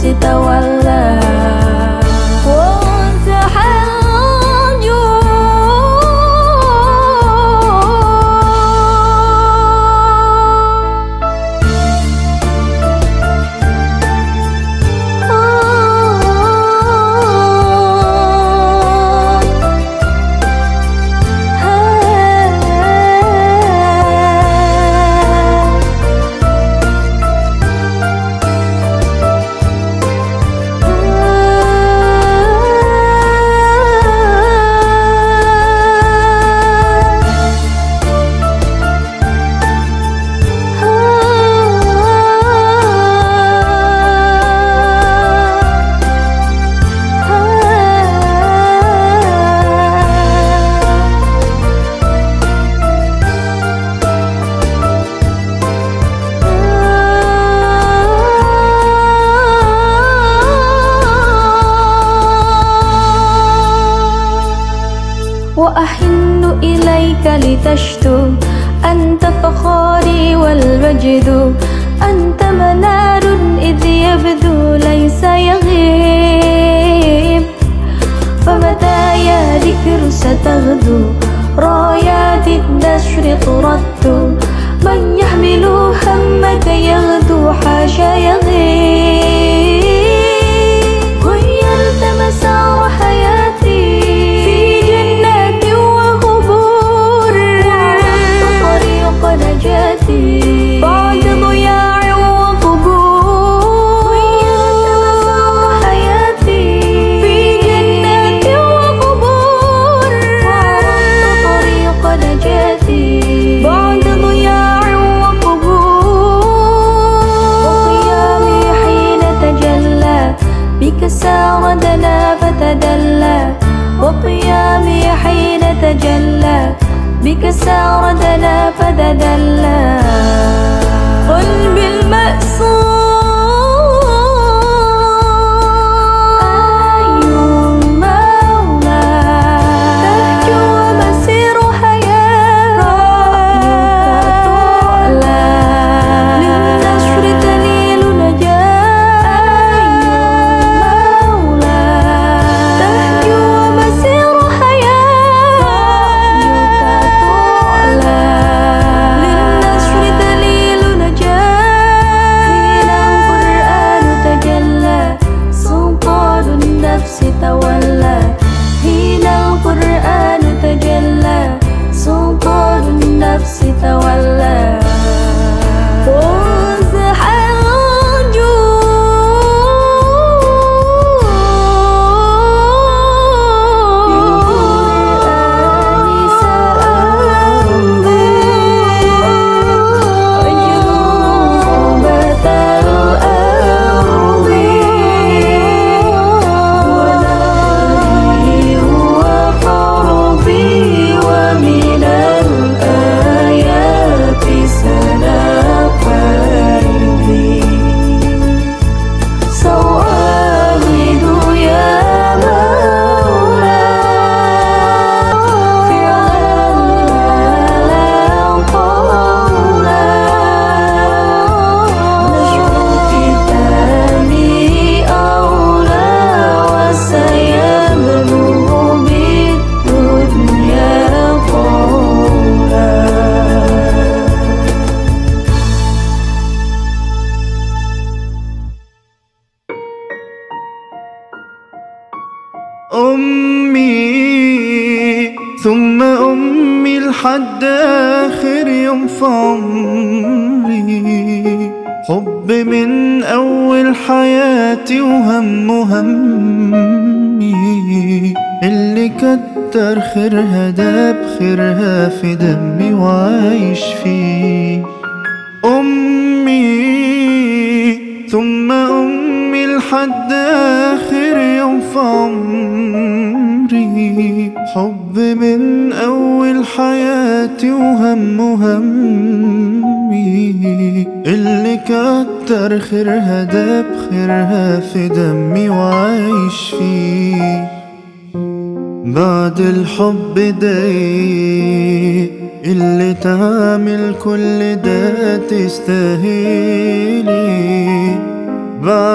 النفس تولى وانزح وأحن إليك لتشتو أنت فخاري والمجد أنت منار إذ يبدو ليس يغيب فمتى يا ذكر ستغدو رايات النشر ترد من يحمل همك يغدو حاشا يغيب غيرت مسار حياتي بعد ضياع وقبور غيرت مسار حياتي في جنات وقبور وعرفت طريق نجاتي بعد ضياع وقبور وقيامي حين تجلى بك سار دنا فتدلى وقيامي حين تجلى بك سار دنا فتدلى قلبي المأسور تولى حين القرآن تجلى سلطان النفس تولى وانزح أمي ثم أمي لحد آخر يوم في عمري حب من أول حياتي وهم همي اللي كتر خيرها داب خيرها في دمي وعايش فيه أمي ثم أمي لحد آخر يوم في عمري حب من أول حياتي وهم همي اللي كتر خيرها داب خيرها في دمي وعايش فيه بعد الحب ده اللي تعمل كل ده تستاهلي بعد